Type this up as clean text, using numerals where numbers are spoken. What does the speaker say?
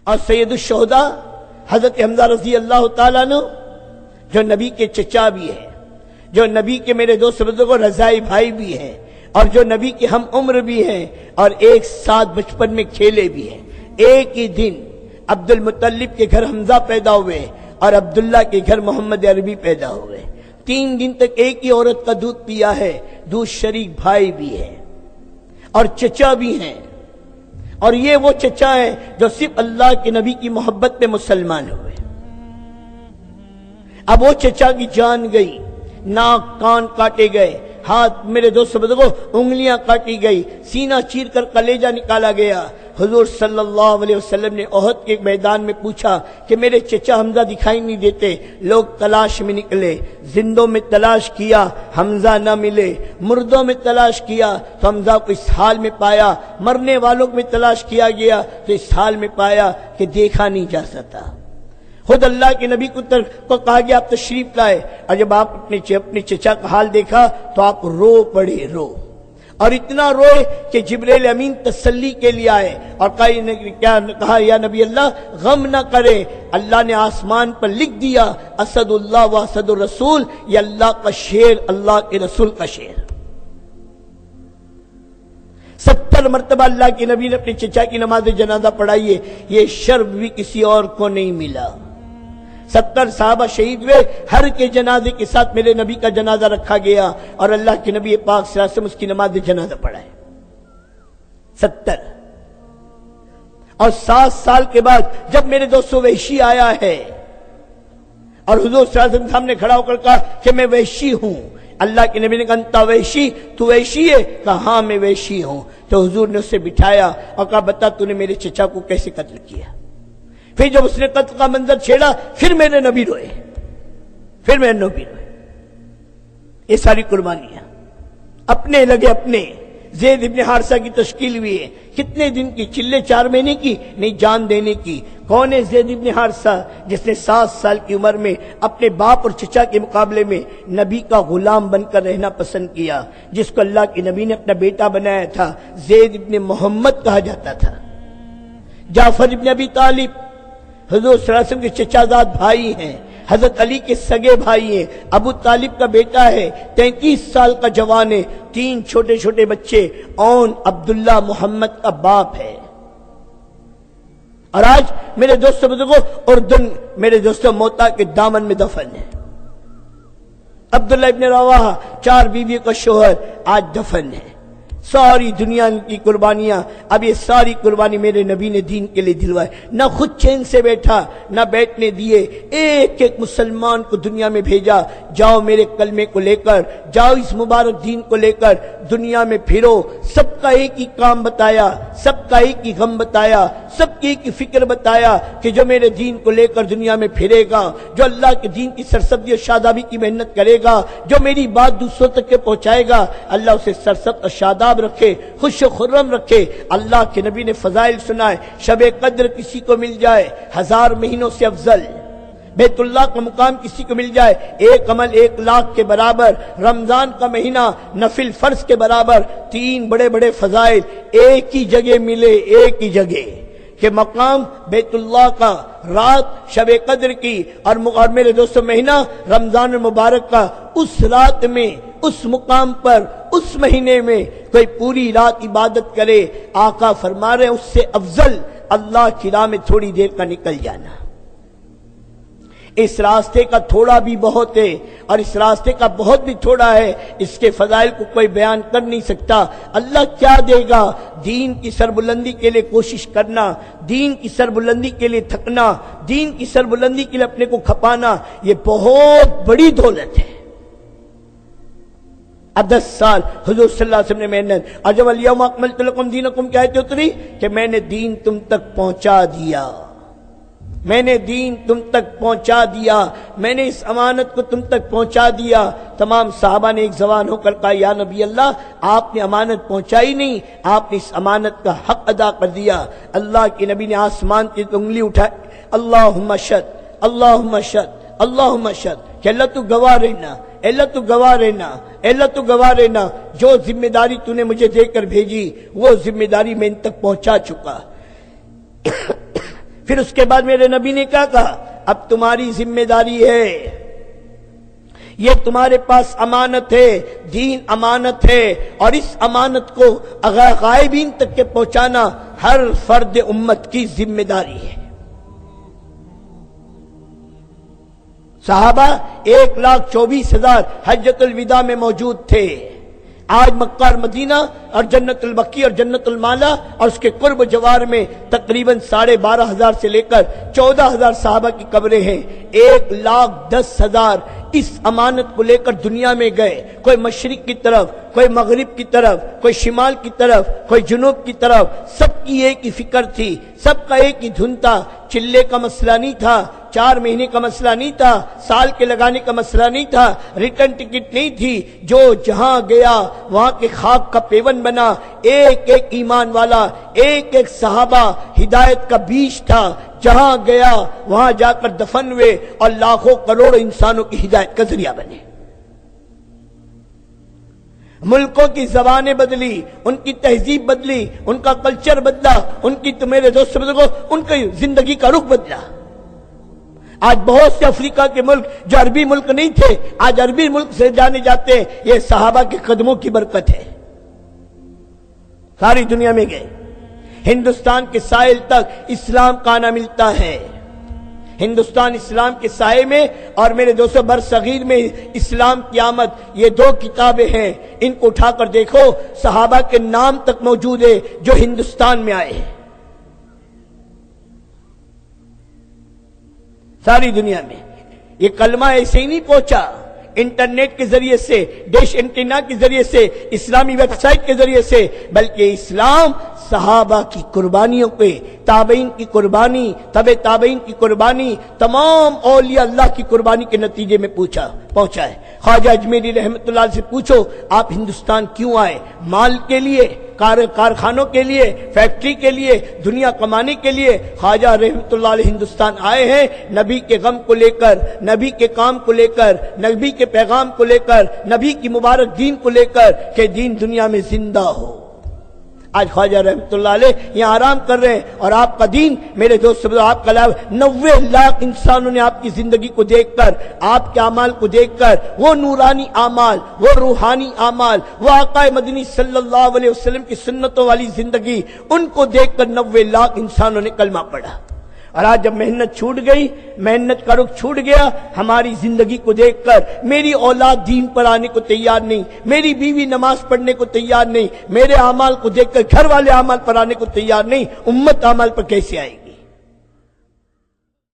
اور سید الشہداء حضرت حمزہ رضی اللہ تعالیٰ عنہ جو نبی کے چچا بھی ہیں، جو نبی کے میرے دوست بزرگوں رضائی بھائی بھی ہیں، اور جو نبی کے ہم عمر بھی ہیں، اور ایک ساتھ بچپن میں کھیلے بھی ہیں۔ ایک ہی دن عبد المطلب کے گھر حمزہ پیدا ہوئے اور عبداللہ کے گھر محمد عربی پیدا ہوئے۔ 3 دن تک ایک ہی عورت کا دودھ پیا ہے، دودھ شریک بھائی بھی ہے اور چچا بھی ہیں۔ اور یہ وہ چچا ہے جو صرف اللہ کے نبی کی محبت میں مسلمان ہوئے۔ اب وہ چچا کی جان گئی، ناک کان کاٹے گئے، ہاتھ میرے دوست بزرگوں انگلیاں کاٹی گئی، سینہ چیر کر کلیجہ نکالا گیا۔ حضور صلی اللہ علیہ وسلم نے احد کے میدان میں پوچھا کہ میرے چچا حمزہ دکھائی نہیں دیتے۔ لوگ تلاش میں نکلے، زندوں میں تلاش کیا، حمزہ نہ ملے، مردوں میں تلاش کیا تو حمزہ کو اس حال میں پایا، مرنے والوں میں تلاش کیا گیا تو اس حال میں پایا کہ دیکھا نہیں جا سکتا۔ خود اللہ کے نبی کو کہا گیا آپ تشریف لائے، اور جب آپ اپنے چچا کا حال دیکھا تو آپ رو پڑے، رو، اور اتنا روئے کہ جبریل امین تسلی کے لیے آئے اور کہا یا نبی اللہ غم نہ کرے، اللہ نے آسمان پر لکھ دیا اسد اللہ و اسد الرسول، یہ اللہ کا شعر، اللہ کے رسول کا شعر۔ 70 مرتبہ اللہ کے نبی نے اپنے چچا کی نماز جنازہ پڑھائی ہے، یہ شرف بھی کسی اور کو نہیں ملا۔ 70 صحابہ شہید ہوئے، ہر کے جنازے کے ساتھ میرے نبی کا جنازہ رکھا گیا اور اللہ کے نبی پاک صلی اللہ علیہ وسلم اس کی نماز جنازہ پڑھائے۔ 70 اور 7 سال کے بعد جب میرے دوستو وحشی آیا ہے اور حضور صلی اللہ علیہ وسلم سامنے کھڑا ہو کر کہا کہ میں وحشی ہوں، اللہ کے نبی نے کہا انتا وحشی، تو وحشی ہے؟ کہا ہاں میں وحشی ہوں۔ تو حضور نے اسے بٹھایا اور کہا بتا تو نے میرے چچا کو کیسے قتل کیا؟ پھر جب اس نے قتل کا منظر چھیڑا پھر میرے نبی روئے، پھر میرے نبی روئے۔ یہ ساری قربانیاں اپنے لگے، اپنے زید ابن حارثہ کی تشکیل ہوئی ہے، کتنے دن کی؟ چلے 4 مہینے کی نہیں، جان دینے کی۔ کون ہے زید ابن حارثہ؟ جس نے 7 سال کی عمر میں اپنے باپ اور چچا کے مقابلے میں نبی کا غلام بن کر رہنا پسند کیا، جس کو اللہ کے نبی نے اپنا بیٹا بنایا تھا، زید ابن محمد کہا جاتا تھا۔ جعفر ابن ابی طالب حضور صلی اللہ علیہ وسلم کے چچا زاد بھائی ہیں، حضرت علی کے سگے بھائی ہیں، ابو طالب کا بیٹا ہے، 33 سال کا جوان ہے، 3 چھوٹے چھوٹے بچے، اون عبداللہ محمد کا باپ ہے۔ اور آج میرے دوستوں بزرگوں اردن میرے دوستوں موتا کے دامن میں دفن ہے۔ عبداللہ ابن رواحہ 4 بیویوں کا شوہر آج دفن ہے۔ ساری دنیا کی قربانیاں، اب یہ ساری قربانی میرے نبی نے دین کے لیے دلوائے، نہ خود چین سے بیٹھا، نہ بیٹھنے دیے، ایک ایک مسلمان کو دنیا میں بھیجا، جاؤ میرے کلمے کو لے کر، جاؤ اس مبارک دین کو لے کر دنیا میں پھرو۔ سب کا ایک ہی کام بتایا، سب کا ایک ہی غم بتایا، سب کی ایک ہی فکر بتایا کہ جو میرے دین کو لے کر دنیا میں پھرے گا، جو اللہ کے دین کی سرسبزی اور شادابی کی محنت کرے گا، جو میری بات دوسروں تک کے پہنچائے گا، اللہ اسے سرسبز اور شاداب رکھے، خوش و خرم رکھے۔ اللہ کے نبی نے فضائل سنائے، شب قدر کسی کو مل جائے 1000 مہینوں سے افضل، بیت اللہ کا مقام کسی کو مل جائے 1 عمل 1 لاکھ کے برابر، رمضان کا مہینہ نفل فرض کے برابر، 3 بڑے بڑے فضائل ایک ہی جگہ ملے، ایک ہی جگہ کہ مقام بیت اللہ کا، رات شب قدر کی، اور میرے دوستوں مہینہ رمضان المبارک کا۔ اس رات میں، اس مقام پر، اس مہینے میں کوئی پوری رات عبادت کرے، آقا فرما رہے ہیں اس سے افضل اللہ کی راہ میں تھوڑی دیر کا نکل جانا۔ اس راستے کا تھوڑا بھی بہت ہے، اور اس راستے کا بہت بھی تھوڑا ہے، اس کے فضائل کو کوئی بیان کر نہیں سکتا۔ اللہ کیا دے گا؟ دین کی سربلندی کے لیے کوشش کرنا، دین کی سربلندی کے لیے تھکنا، دین کی سربلندی کے لیے اپنے کو کھپانا، یہ بہت بڑی دولت ہے۔ اب 10 سال حضور صلی اللہ علیہ وسلم نے محنت، اور جب الیوم اکملت لکم دینکم کی آیت اتری کہ میں نے دین تم تک پہنچا دیا، میں نے دین تم تک پہنچا دیا، میں نے اس امانت کو تم تک پہنچا دیا۔ تمام صحابہ نے ایک زبان ہو کر کہا یا نبی اللہ آپ نے امانت پہنچائی نہیں، آپ نے اس امانت کا حق ادا کر دیا۔ اللہ کے نبی نے آسمان کی انگلی اٹھائی، اللہم اشہد، اللہم اشہد، اللہم اشہد، کہ اللہ تو گواہ رہنا، اللہ تو گواہ رہنا، اللہ تو گواہ رہنا، جو ذمہ داری تو نے مجھے دے کر بھیجی وہ ذمہ داری میں ان تک پہنچا چکا۔ پھر اس کے بعد میرے نبی نے کیا کہا؟ اب تمہاری ذمہ داری ہے، یہ تمہارے پاس امانت ہے، دین امانت ہے، اور اس امانت کو غائبین تک کے پہنچانا ہر فرد امت کی ذمہ داری ہے۔ صحابہ 1,24,000 حجۃ الوداع میں موجود تھے۔ آج مکہ اور مدینہ اور جنت البقیع اور جنت المالا اور اس کے قرب جوار میں تقریباً 12,500 سے لے کر 14,000 صحابہ کی قبریں ہیں۔ 1,10,000 اس امانت کو لے کر دنیا میں گئے، کوئی مشرق کی طرف، کوئی مغرب کی طرف، کوئی شمال کی طرف، کوئی جنوب کی طرف، سب کی ایک ہی فکر تھی، سب کا ایک ہی دھن تھا۔ چلے کا مسئلہ نہیں تھا، 4 مہینے کا مسئلہ نہیں تھا، سال کے لگانے کا مسئلہ نہیں تھا، ریٹرن ٹکٹ نہیں تھی، جو جہاں گیا وہاں کے خاک کا پیون بنا۔ ایک ایک ایمان والا، ایک ایک صحابہ ہدایت کا بیج تھا، جہاں گیا وہاں جا کر دفن ہوئے اور لاکھوں کروڑوں انسانوں کی ہدایت کا ذریعہ بنے۔ ملکوں کی زبانیں بدلی، ان کی تہذیب بدلی، ان کا کلچر بدلا، ان کی، تو میرے دوست بزرگوں، ان کی زندگی کا رخ بدلا۔ آج بہت سے افریقہ کے ملک جو عربی ملک نہیں تھے آج عربی ملک سے جانے جاتے ہیں، یہ صحابہ کے قدموں کی برکت ہے۔ ساری دنیا میں گئے، ہندوستان کے ساحل تک اسلام کا آنا ملتا ہے۔ ہندوستان اسلام کے سائے میں، اور میرے دوستو برصغیر میں اسلام کی آمد، یہ 2 کتابیں ہیں، ان کو اٹھا کر دیکھو، صحابہ کے نام تک موجود ہے جو ہندوستان میں آئے ہیں۔ ساری دنیا میں یہ کلمہ ایسے ہی نہیں پہنچا، انٹرنیٹ کے ذریعے سے، ڈش اینٹینا کے ذریعے سے، اسلامی ویب سائٹ کے ذریعے سے، بلکہ اسلام صحابہ کی قربانیوں پہ، تابعین کی قربانی، تبع تابعین کی قربانی، تمام اولیاء اللہ کی قربانی کے نتیجے میں پہنچا ہے۔ خواجہ اجمیری رحمت اللہ علیہ سے پوچھو آپ ہندوستان کیوں آئے؟ مال کے لیے، کارخانوں کے لیے، فیکٹری کے لیے، دنیا کمانے کے لیے؟ خواجہ رحمت اللہ علیہ ہندوستان آئے ہیں نبی کے غم کو لے کر، نبی کے کام کو لے کر، نبی کے پیغام کو لے کر، نبی کی مبارک دین کو لے کر کہ دین دنیا میں زندہ ہو۔ آج خواجہ رحمت اللہ علیہ یہاں آرام کر رہے ہیں، اور آپ کا دین، میرے دوست، آپ کا 90 لاکھ انسانوں نے آپ کی زندگی کو دیکھ کر، آپ کے اعمال کو دیکھ کر، وہ نورانی اعمال، وہ روحانی اعمال، وہ آقا مدنی صلی اللہ علیہ وسلم کی سنتوں والی زندگی، ان کو دیکھ کر 90 لاکھ انسانوں نے کلمہ پڑھا۔ اور آج جب محنت چھوٹ گئی، محنت کا رخ چھوٹ گیا، ہماری زندگی کو دیکھ کر میری اولاد دین پر آنے کو تیار نہیں، میری بیوی نماز پڑھنے کو تیار نہیں، میرے اعمال کو دیکھ کر گھر والے اعمال پر آنے کو تیار نہیں، امت اعمال پر کیسے آئے گی؟